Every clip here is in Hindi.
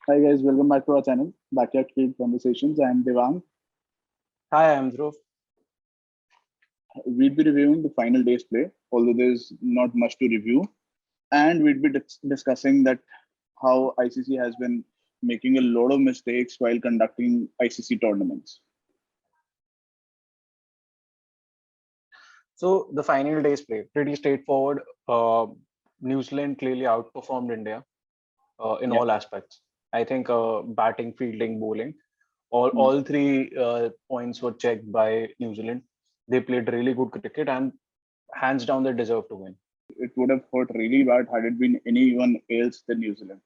Hi guys, welcome back to our channel, Backyard Cricket Conversations. I am Devang. Hi, I'm Dhruv. We'll be reviewing the final day's play, although there's not much to review, and we'll be discussing that how ICC has been making a lot of mistakes while conducting ICC tournaments. So the final day's play, pretty straightforward. New Zealand clearly outperformed India in all aspects. I think batting, fielding, bowling, all three points were checked by New Zealand. They played really good cricket and hands down they deserve to win. It would have hurt really bad had it been anyone else than New Zealand.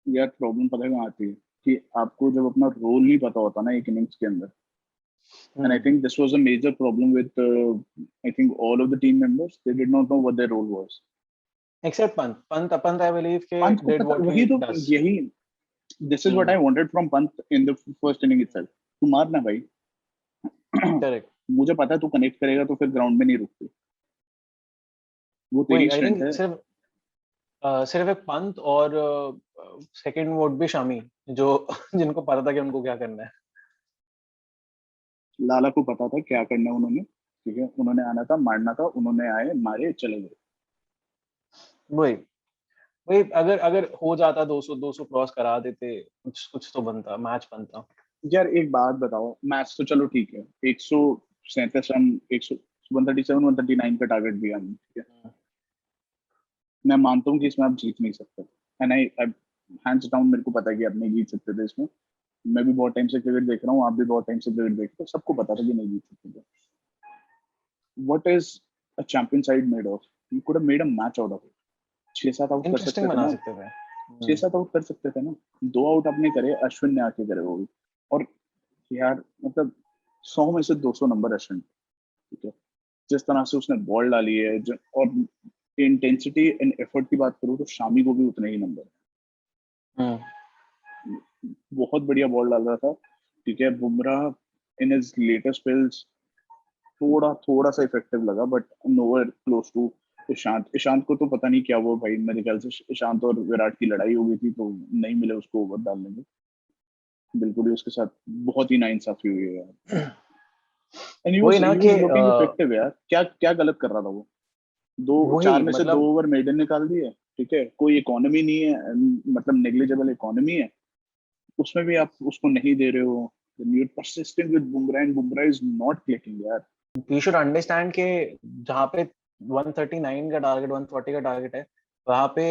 यार प्रॉब्लम पता है कहाँ आती है कि आपको जब अपना रोल नहीं पता होता ना एक इनिंग्स के अंदर. And I think this was a major problem with, I think all of the team members. They did not know what their role was. Except Pant. Pant, I believe, did what he does. This is what I wanted from Pant in the first inning itself. तू मारना भाई. Correct. मुझे पता है तू कनेक्ट करेगा तो फिर ग्राउंड में नहीं रुकती. वो तेरी स्ट्रेंथ है. सिर्फ एक पंत और सेकंड वोट भी शामी जो जिनको पता था कि उनको क्या करना है. लाला को पता था क्या करना है उन्होंने. ठीक है, उन्होंने आना था, मारना था, उन्होंने आए, मारे, चले गए. वही अगर हो जाता 200 क्रॉस करा देते, कुछ तो बनता, मैच बनता. यार एक बात बताओ, मैच तो चलो ठीक है, 137 रन, 137 139 का टारगेट दिया हमने. ठीक है, मैं मानता हूँ कि इसमें आप जीत नहीं सकते. एंड आई हैंड्स डाउन मेरे को पता है कि आप नहीं जीत सकते थे इसमें. मैं भी बहुत टाइम से क्रिकेट देख रहा हूँ, आप भी बहुत टाइम से क्रिकेट देख रहे हो, सबको पता था कि नहीं जीत सकते थे. What is a champion side made of? You could have made a match out of it. 6-7 out कर सकते थे ना. 6-7 आउट कर सकते थे ना. 2 आउट आपने करे, अश्विन ने आके करे वो भी. और यार मतलब 100 में से 200 नंबर अश्विन. ठीक है, जिस तरह से उसने बॉल डाली है और इंटेंसिटी एंड एफर्ट की बात करूँ तो शामी को भी उतने ही नंबर है. बहुत बढ़िया बॉल डाल रहा था. ठीक है, Bumrah in his latest spells थोड़ा सा इफेक्टिव लगा, but nowhere close to Ishant को तो पता नहीं क्या वो भाई. मेरे ख्याल से ईशांत और विराट की लड़ाई हो गई थी तो नहीं मिले उसको ओवर डालने में. बिल्कुल ही उसके साथ बहुत ही नाइंसाफी हुई है यार. And he was looking effective यार. क्या गलत कर रहा था वो. 4 में से 2 ओवर मेडन निकाल दिए. ठीक है, कोई इकोनॉमी नहीं है, मतलब नेग्लिजिबल इकोनॉमी है, उसमें भी आप उसको नहीं दे रहे हो. You're persisting with Bumrah and Bumrah is not clicking यार. We should understand कि जहाँ पे 139 का टारगेट, 140 का टारगेट है, वहाँ पे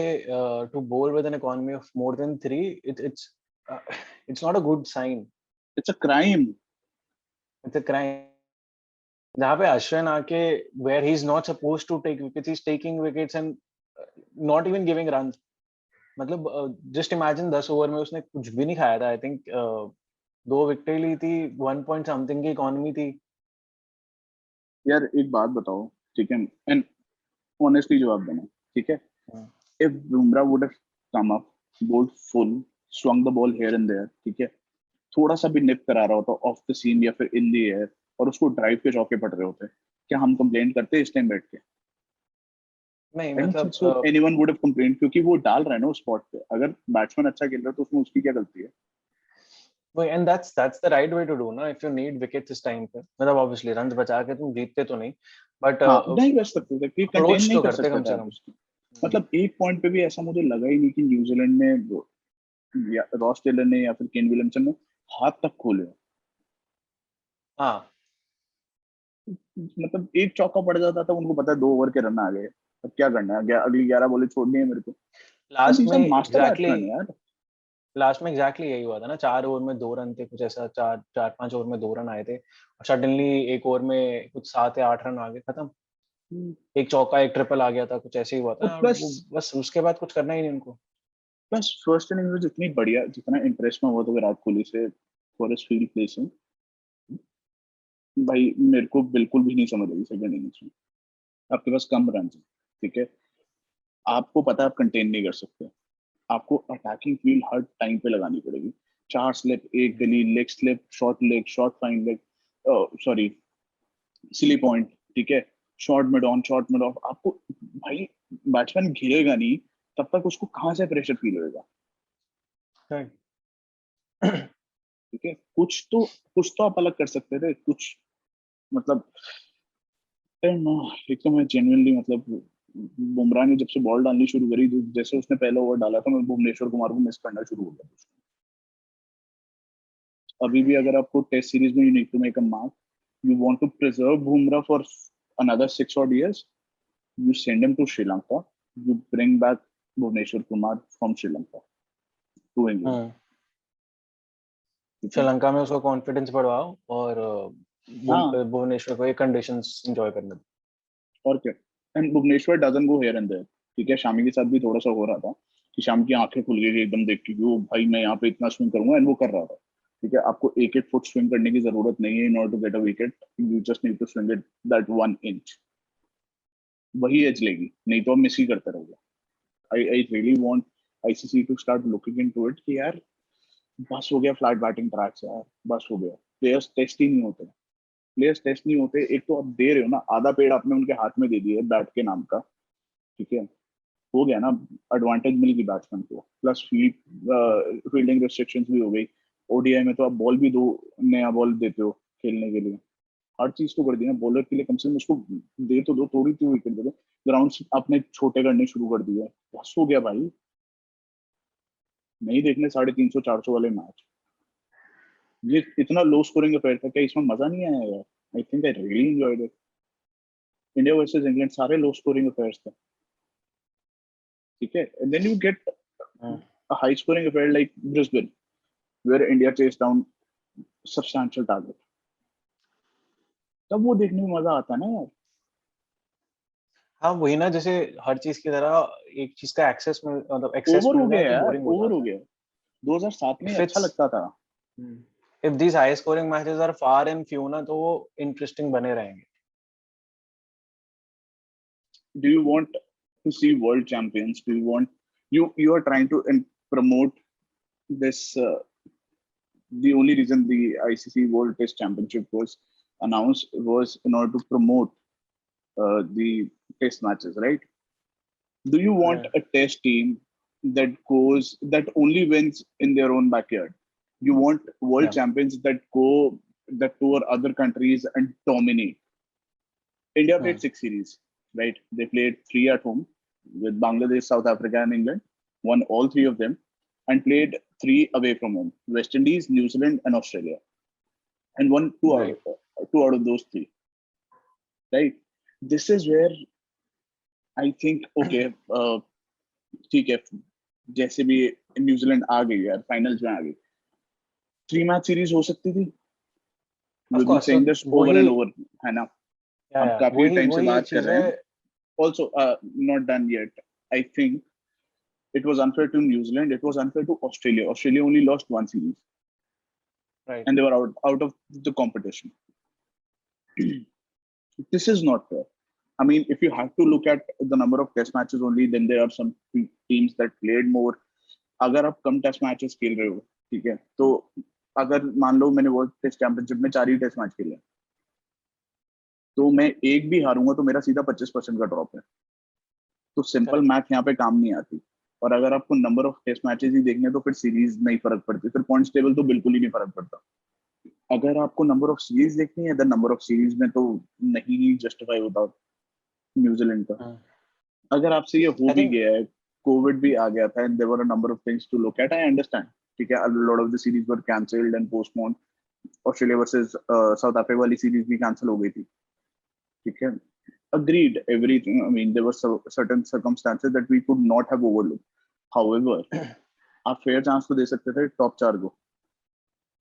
to bowl with an economy of more than 3, it's not a good sign. It's a crime. It's a crime. जहाँ पे अश्विन आके where he's not supposed to take wickets, he's taking wickets and not even giving runs. मतलब just imagine 10 ओवर में उसने कुछ भी नहीं खाया था. I think 2 विकेट ली थी, 1 point something की इकोनॉमी थी. यार एक बात बताओ, ठीक है, एंड ऑनेस्टली जवाब देना. ठीक है, if Bumrah would have come up, bowled full, swung the ball here and there, ठीक है, थोड़ा सा भी निप करा रहा होता ऑफ द सीम या फिर इन द एयर और उसको ड्राइव के चौके पड़ रहे होते, क्या हम कंप्लेंट करते इस टाइम बैठ के? नहीं, मतलब एनीवन वुड हैव कंप्लेंट, क्योंकि वो डाल रहा है ना उस स्पॉट पे. अगर बैट्समैन अच्छा खेल रहा है तो उसमें उसकी क्या गलती है? and that's the right way to do ना. If you need wickets इस टाइम पे, मतलब obviously runs बचा के तुम जीतते तो नहीं, but नहीं कर सकते थे कि कंटेन नहीं कर सकते कम से कम. मतलब एक पॉइंट पे भी ऐसा मुझे लगा ही नहीं कि न्यूजीलैंड ने या रॉस टेलर ने या फिर केन विलियमसन ने हाथ तक खोले. हाँ, मतलब एक चौका पड़ जाता था, उनको पता है 2 ओवर के रन आ गए, अब क्या करना है, अगली 11 बॉलें छोड़नी है मेरे को. लास्ट में एग्जैक्टली यही हुआ था ना. 4 ओवर में 2 रन थे, कुछ ऐसा. 4-5 ओवर में 2 रन आए थे और सडनली एक ओवर में कुछ 7 या 8 रन आ गए, खत्म. एक चौका, एक ट्रिपल आ गया था, कुछ ऐसे ही हुआ था. बस उसके बाद कुछ करना ही नहीं उनको. बस फर्स्ट इनिंग में जितनी बढ़िया, जितना इंप्रेस में हुआ था विराट कोहली से फॉर हिज फील्ड प्लेसिंग, भाई मेरे को बिल्कुल भी नहीं समझ आई सेकंड इनिंग्स में. आपके पास कम रन है, ठीक है, आपको पता है आप कंटेन नहीं कर सकते, आपको अटैकिंग फील्ड हर टाइम पे लगानी पड़ेगी. 4 स्लिप, एक गली, leg slip, short fine leg, sorry silly point, ठीक है, short mid on, short mid of. आपको भाई बैट्समैन घिरेगा नहीं तब तक उसको कहाँ से प्रेशर फील होएगा? ठीक है, कुछ तो आप अलग कर सकते थे, कुछ मतलब नो। एक तो मैं जेन्युइनली मतलब बुमराह ने जब से बॉल डालनी शुरू करी, जैसे उसने पहला ओवर डाला था, मैं भुवनेश्वर कुमार को मिस करना शुरू हो गया। अभी भी अगर आपको टेस्ट सीरीज में you need to make a mark, you want to preserve Bumrah for another 6 odd years, you send him to Sri Lanka, you bring back Bhuvneshwar Kumar from Sri Lanka to England. Sri Lanka में उसका कॉन्फिडेंस बढ़वाओ और हाँ, भुवनेश्वर को ये कंडीशंस एंजॉय करने दो। और क्या। And Bhuvneshwar doesn't go here and there. ठीक है, शामी के साथ भी थोड़ा सा हो रहा था कि शाम की आंखें खुल गई एकदम देख के, ओ भाई मैं यहाँ पे इतना स्विंग करूंगा, एंड वो कर रहा था। ठीक है, आपको एक एक फुट स्विंग करने की जरूरत नहीं है in order to get a wicket, you just need to swing it that 1 inch, वही एज लेगी, नहीं तो आप मिस ही करते रहोगे। I really want ICC to start looking into it कि यार बस हो गया फ्लैट बैटिंग ट्रैक से यार, बस हो गया। प्लेयर्स टेस्ट ही नहीं होते, प्लेयर्स टेस्ट नहीं होते। एक तो आप दे रहे हो ना, आधा पेड़ आपने उनके हाथ में दे दिया बैट के नाम का। ठीक है, हो गया ना, एडवांटेज मिल गई बैट्समैन को, प्लस फील्डिंग रिस्ट्रिक्शंस भी हो गई। ओडीआई में तो आप बॉल भी दो, नया बॉल देते हो खेलने के लिए, हर चीज तो कर दी ना। बॉलर के लिए कम से कम उसको दे तो दो, थोड़ी सी विकेट दे दो। ग्राउंड आपने छोटे करने शुरू कर दिए, बस हो गया भाई। नहीं देखने 350-400 वाले मैच, ये इतना लो स्कोरिंग अफेयर था, क्या इसमें मजा नहीं आया यार? I think I really enjoyed it. India versus England सारे लो स्कोरिंग अफेयर्स थे। ठीक है, and then you get a high scoring affair like Brisbane, where India chase down substantial target, तब वो देखने में मजा आता है ना यार। हाँ वही ना, जैसे हर चीज की तरह एक चीज का एक्सेस में मतलब एक्सेस ओवर मिल हो रहा है गया तो यार, बोरिंग हो ओवर हो जाता है। गया। 2007 में इफ अच्छा इट्स लगता था। If these high scoring matches are far and few ना, तो वो इंटरेस्टिंग बने रहेंगे। Do you want to see world champions? Do you want, you are trying to promote this the only reason the ICC World Test Championship was announced was in order to promote the test matches, right? Do you want a test team that only wins in their own backyard? You want world Yeah. champions that tour other countries and dominate. India played 6 series, right? They played 3 at home with Bangladesh, South Africa, and England, won all 3 of them, and played 3 away from home: West Indies, New Zealand, and Australia, and won Right. 2 out of those 3. Right? This is where I think, okay, ठीक है, जैसे भी न्यूजीलैंड आ गई यार, फाइनल्स में आ गई, 3 मैच सीरीज हो सकती थी। Of We've been course, तो saying this over वही and over, है ना? हम काफी वही टाइम से वही बात कर चीज रहे है। हैं। Also, not done yet. I think it was unfair to New Zealand. It was unfair to Australia. Australia only lost 1 series, Right. and they were out of the competition. This is not fair. I mean, if you have to look at the number of test matches only, then there are some teams that played more. अगर आप कम टेस्ट मैचेस खेल रहे हो, ठीक है, तो अगर मान लो मैंने वर्ल्ड टेस्ट चैंपियनशिप में 4 ही टेस्ट मैच खेले, तो मैं एक भी हारूंगा तो मेरा सीधा 25% का ड्रॉप है। तो सिंपल Correct. मैथ यहाँ पे काम नहीं आती। और अगर आपको नंबर ऑफ टेस्ट मैचेस ही देखने तो फिर सीरीज नहीं फर्क पड़ती, फिर पॉइंट्स टेबल तो बिल्कुल ही नहीं फर्क पड़ता। अगर आपको नंबर ऑफ सीरीज देखनी है, देन नंबर ऑफ सीरीज में तो नहीं जस्टिफाई होता न्यूजीलैंड का। अगर आपसे ये हो I भी think गया है, कोविड भी आ गया था, and there were a number of things to look at, I understand. ठीक है, a lot of the series were cancelled and postponed. Australia versus South Africa वाली सीरीज भी कैंसिल हो गई थी। ठीक है, agreed everything. I mean, there were certain circumstances that we could not have overlooked. However, आप फेयर चांस तो दे सकते थे टॉप 4 को।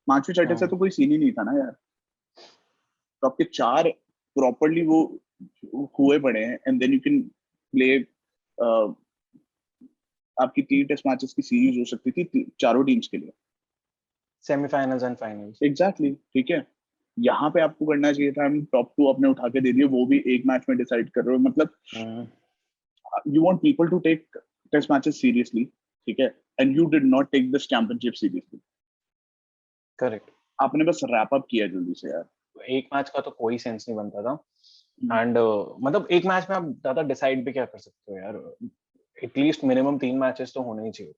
5वें छठे से तो कोई सीन ही नहीं था ना यार। तो आपके 4 प्रॉपरली वो हुए पड़े हैं, and then you can play. आपकी 3 टेस्ट मैचेस की सीरीज हो सकती थी चारों टीम्स के लिए। Semifinals and finals. एग्जैक्टली, ठीक है। यहाँ पे आपको करना चाहिए था, हम टॉप 2 अपने उठा के दे दिए, वो भी एक मैच में डिसाइड कर रहे हो। मतलब you want people to take test matches seriously, ठीक है, and you did not take this championship seriously. Correct. आपने बस रैप अप किया जल्दी से यार। एक मैच का तो कोई सेंस नहीं बनता था। एंड मतलब एक मैच में आप ज्यादा डिसाइड भी क्या कर सकते हो यार। एटलीस्ट मिनिमम 3 मैचेस तो होने ही चाहिए।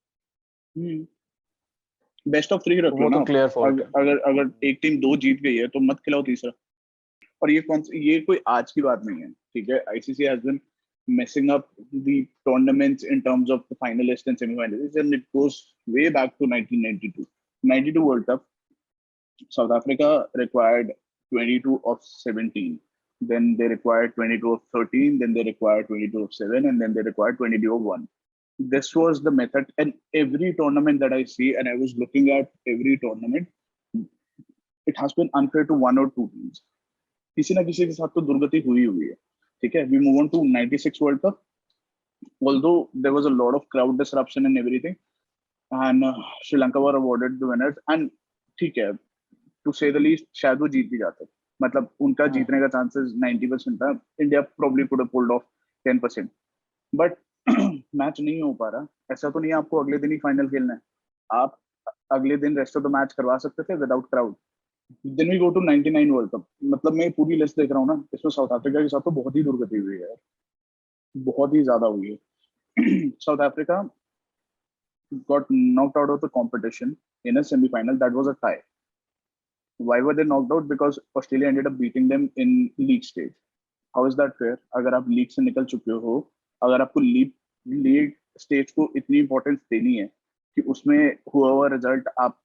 बेस्ट ऑफ 3 रख लो वो ना। तो क्लियर फॉल्ट है। अगर अगर एक टीम 2 जीत गई है तो मत खिलाओ तीसरा। और ये कोई आज की बात नहीं है, ठीक है। ICC has been messing up the tournaments in terms of the finalists and semi-finalists, and it goes way back to 1992. 92 World Cup, South Africa required 22 of 17. Then they required 22 of 13. Then they required 22 of 7, and then they required 22 of 1. This was the method, and every tournament that I see, and I was looking at every tournament, it has been unfair to one or two teams. किसी ना किसी के साथ तो दुर्गति हुई हुई है, ठीक है। We move on to 96 World Cup. Although there was a lot of crowd disruption and everything, and Sri Lanka were awarded the winners, and ठीक है, to say the least, शायद वो जीत भी जाते। मतलब उनका जीतने का चांसेस 90% था। India probably could have pulled off 10%, but match नहीं हो पा रहा। ऐसा तो नहीं है आपको अगले दिन ही फाइनल खेलना है, आप अगले दिन रेस्ट ऑफ द मैच करवा सकते थे without crowd. Then we go to 99 world cup. मतलब मैं पूरी लिस्ट देख रहा हूँ ना, इसमें साउथ अफ्रीका के साथ तो बहुत ही दुर्गति हुई है यार, बहुत ही ज्यादा हुई है। South Africa got knocked out of the competition in a semi-final that was a tie. Why were they knocked out? Because Australia ended up beating them in league stage. How is that fair? अगर आप लीग से निकल चुके हो, अगर आपको लीग स्टेज को इतनी इंपॉर्टेंस देनी है कि उसमें हुआ हुआ रिजल्ट आप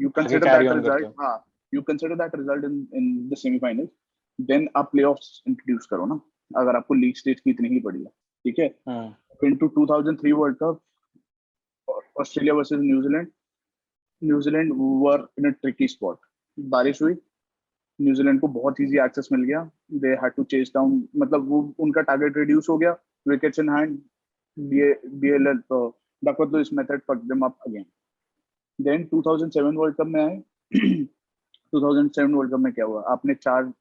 you consider carry that on result, करते हो। हाँ, you consider that result in the semi-finals, then आप playoffs introduce करो ना, अगर आपको लीग स्टेज की इतनी ही पड़ी है, ठीक है। Into 2003 World Cup, Australia versus New Zealand. New Zealand were in a tricky spot. बारिश हुई, न्यूजीलैंड को बहुत इजी एक्सेस मिल गया। They had to chase down, मतलब वो उनका टारगेट रिड्यूस हो गया, विकेट्स इन हैंड, बीएलएल Duckworth Lewis method fuck them up again. Then 2007 world cup में आए। 2007 वर्ल्ड कप में क्या हुआ, आपने 4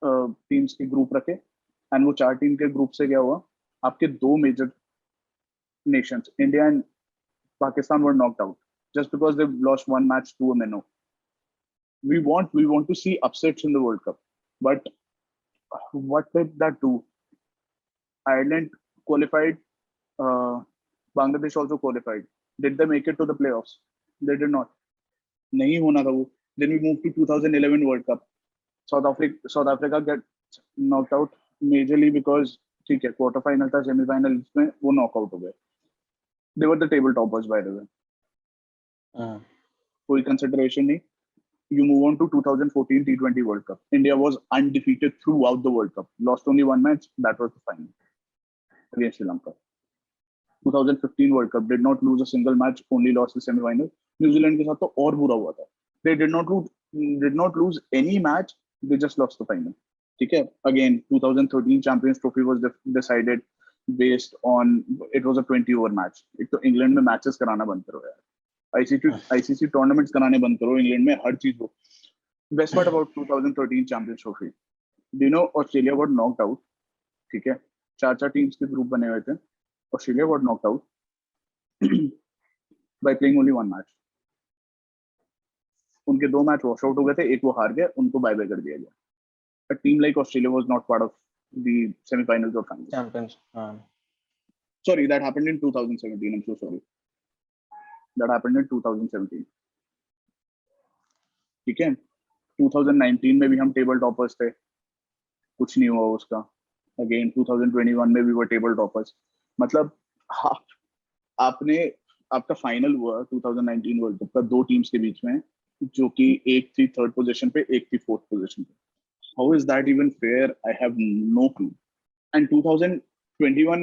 टीम्स के ग्रुप रखे, एंड वो 4 टीम के ग्रुप से क्या हुआ, आपके 2 major nations, India and Pakistan, were knocked out just because they lost one match to a minnow. We want to see upsets in the World Cup, but what did that do? Ireland qualified, Bangladesh also qualified. Did they make it to the playoffs? They did not. नहीं होना था वो। Then we moved to 2011 World Cup. South Africa get knocked out majorly because ठीक है, क्वार्टर फाइनल था, सेमीफाइनल में वो नॉकआउट हो गए। They were the table toppers, by the way. कोई consideration नहीं। You move on to 2014 T20 World Cup. India was undefeated throughout the World Cup. Lost only one match. That was the final against Sri Lanka. 2015 World Cup, did not lose a single match. Only lost the semi-final. New Zealand के साथ तो और बुरा हुआ था। They did not lose any match. They just lost the final. ठीक है। Again, 2013 Champions Trophy was decided based on, it was a 20 over match. एक तो इंग्लैंड में मैचेस कराना बंद करो यार, आईसीसी टूर्नामेंट्स कराने बंद करो, इंग्लैंड में हर चीज हो। Best part about 2013 champions trophy, do you know Australia got knocked out, ठीक है। 4 टीम्स के ग्रुप बने हुए थे, Australia got knocked out by playing only one match. उनके 2 मैच वॉश आउट हो गए थे, एक वो हार गए, उनको बाय बाय कर दिया गया। A team like Australia was not part of the semi-finals or finals. Champions. Sorry, that happened in 2017. I'm so sorry. That happened in 2017. ठीक है। 2019 में भी हम टेबल टॉपर्स थे, कुछ नहीं हुआ उसका। अगेन 2021 में भी वो टेबल टॉपर्स। मतलब आपका फाइनल हुआ 2019 वर्ल्ड कप का 2 टीम्स के बीच में, जो कि एक थी 3rd पोजीशन पे, एक थी 4th पोजीशन पे। How is that even fair? I have no clue. And 2021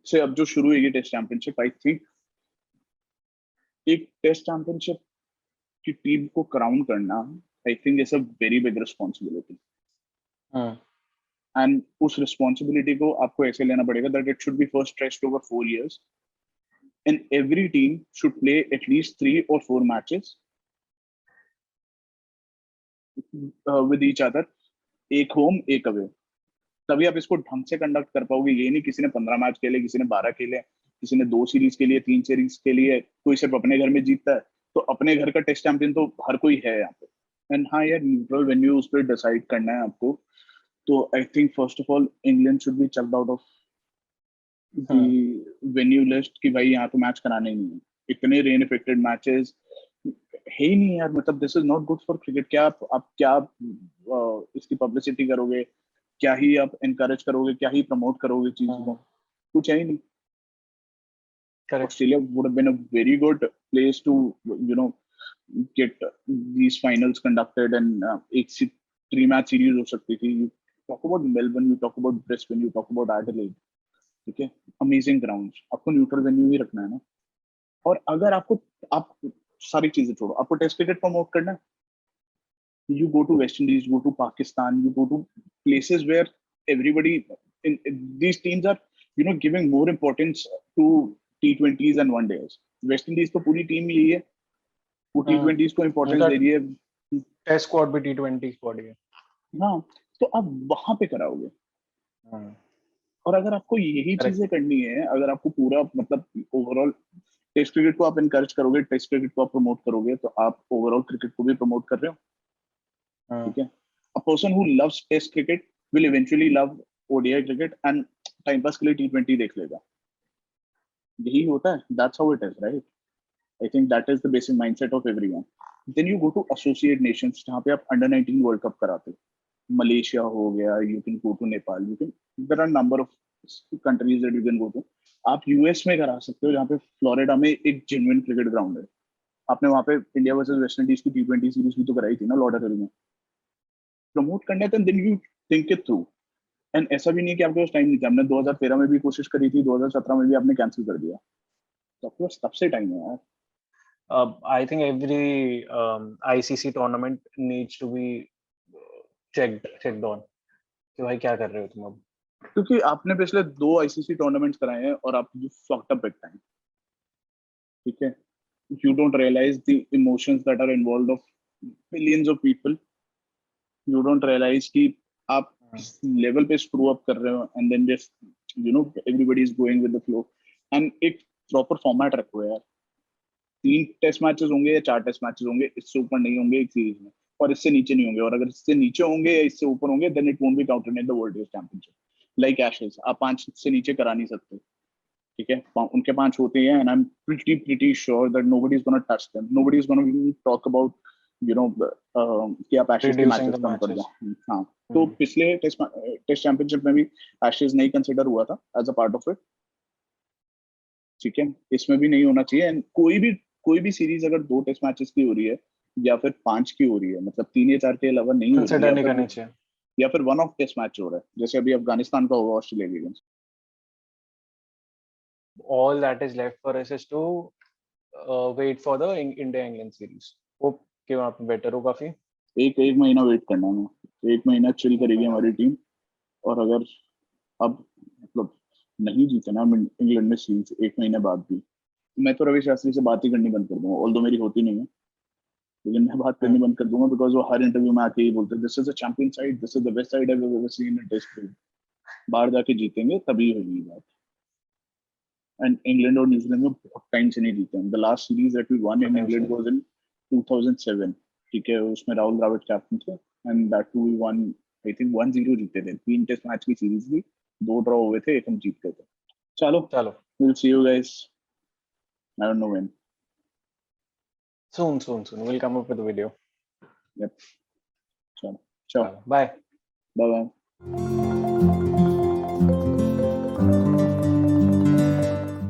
से अब जो शुरू हुई टेस्ट चैंपियनशिप, आई थिंक एक टेस्ट चैंपियनशिप की टीम को क्राउन करना, I think is a very big responsibility. And उस रिस्पॉन्सिबिलिटी को आपको ऐसे लेना पड़ेगा that it should be first stretched over 4 years, and every team should play at least 3 or 4 matches with each other, एक होम एक अवे, तभी आप इसको ढंग से कंडक्ट कर पाओगे। ये नहीं किसी ने 15 मैच खेले, किसी ने 12 खेले, किसी ने 2 सीरीज के लिए, 3 सीरीज के लिए, कोई सिर्फ अपने घर में जीतता है। तो अपने घर का टेस्ट चैंपियन तो हर कोई है यहाँ पे। एंड हाँ यार, न्यूट्रल वेन्यू उस पर डिसाइड करना है आपको, तो I think first of all England should be chucked out of venue list कि भाई यहाँ तो मैच कराने ही नहीं है, इतने रेन इफेक्टेड मैचेस है ही नहीं यार। मतलब this is not good for cricket. क्या आप क्या इसकी पब्लिसिटी करोगे, क्या ही आप एनकरेज करोगे, क्या ही प्रमोट करोगे चीज को, कुछ है ही नहीं। Correct. Australia would have been a very good place to, you know, get these finals conducted, and एक 3 मैच सीरीज हो सकती थी। You talk about Melbourne, you talk about Brisbane, you talk about Adelaide, ठीक है, अमेजिंग ग्राउंड्स। आपको न्यूट्रल वेन्यू ही रखना है ना। और अगर आप सारी चीजें छोड़ो, आपको टेस्ट क्रिकेट प्रमोट करना है, you go to West Indies, you go to Pakistan, you go to places where everybody these teams are, you know, giving more importance to T20s and one days. West Indies तो पूरी टीम यही है, वो T20s को इम्पोर्टेंस दे रही है। टेस्ट स्क्वाड भी T20 स्क्वाड ही है। हाँ, तो आप वहां पे कराओगे। और अगर आपको यही चीजें करनी है, अगर आपको पूरा मतलब ओवरऑल टेस्ट क्रिकेट को आप एनकरेज करोगे, टेस्ट क्रिकेट को आप प्रमोट करोगे, तो आप ओवरऑल क्रिकेट को भी प्रमोट कर रहे हो, ठीक है। A person who loves Test cricket will eventually love ODI cricket and time pass के लिए T20 देख लेगा। यही होता है, that's how it is, right? I think that is the basic mindset of everyone. Then you go to associate nations, जहाँ पे आप अंडर 19 वर्ल्ड कप कराते हो। मलेशिया हो गया, you can go to Nepal, you can, there are number of countries that you can go to. आप यूएस में करा सकते हो, जहाँ पे फ्लोरिडा में एक जेन्युइन क्रिकेट ग्राउंड है। आपने वहाँ पे इंडिया वर्सेस वेस्ट इंडीज की T20 सीरीज भी तो कराई थी ना लॉर्डरहिल में। प्रमोट करना है, then you think it through. And ऐसा भी नहीं कि आपके पास टाइम नहीं था। हमने 2013 में भी कोशिश करी थी, 2017 में भी आपने कैंसिल कर दिया, तो आपके पास तब से टाइम है यार। I think every ICC tournament needs to be checked on कि भाई क्या कर रहे हो तुम अब। क्योंकि आपने पिछले 2 आईसीसी टूर्नामेंट्स कराए हैं और आप you fucked up big time, ठीक है। You don't realise the emotions that are involved of millions of people. You don't realise कि आप किस लेवल पे स्क्रू अप कर रहे हो, and then just you know everybody is going with the flow. And एक प्रॉपर फॉर्मेट रखो यार। 3 टेस्ट मैचेस होंगे या 4 टेस्ट मैचेस होंगे, इससे ऊपर नहीं होंगे एक सीरीज में, और इससे नीचे नहीं होंगे। और अगर इससे नीचे होंगे या इससे ऊपर होंगे, then it won't be counted in the world test championship like Ashes. आप 5 से नीचे करा नहीं सकते, ठीक है। उनके 5 होते हैं, and I am pretty sure that nobody is gonna touch them, nobody is gonna talk about you know कि आप एशेज के Reducing मैचेस the कम कर matches. दो। हाँ, तो पिछले टेस्ट चैंपियनशिप में भी एशेज नहीं कंसिडर हुआ था as a part of it, ठीक है। इसमें भी नहीं होना चाहिए। एंड कोई भी सीरीज अगर 2 टेस्ट मैचेस की हो रही है या फिर 5 की हो रही है, मतलब 3 या 4 के अलावा नहीं हो रही कंसिडर है, नहीं करनी चाहिए। या फिर 1 ऑफ टेस्ट मैच हो रहा है, जैसे अभी अफगानिस्तान का होगा ऑस्ट्रेलिया के against. All that is left for us is to wait for the India England series. Hope कि वहाँ पे बेटर हो काफी। एक महीना वेट करना है, 1 महीना चिल करेगी हमारी टीम। और अगर अब मतलब नहीं जीते ना इंग्लैंड में सीरीज 1 महीने बाद भी, मैं तो रवि शास्त्री से बात ही करनी बंद कर दूंगा। ऑल्दो मेरी होती नहीं है, लेकिन मैं बात करनी बंद कर दूंगा, बिकॉज वो हर इंटरव्यू में आके ही बोलते हैं this is a champion side, this is the best side I have ever seen in test cricket. बाहर जाके जीतेंगे तभी होगी बात। एंड इंग्लैंड और न्यूजीलैंड में बहुत टाइम से नहीं जीते हैं। The last series that we won in England was in 2007, ठीक है। उसमें राहुल द्रविड़ कैप्टन थे, and that too we won, I think 1-0 जीते थे। 3 टेस्ट मैच की सीरीज थी, 2 ड्रॉ हुए थे, 1 हम जीत गए थे। चलो, we'll see you guys, I don't know when. Soon. We'll come up with a video. Yep. Ciao. Bye. Bye bye.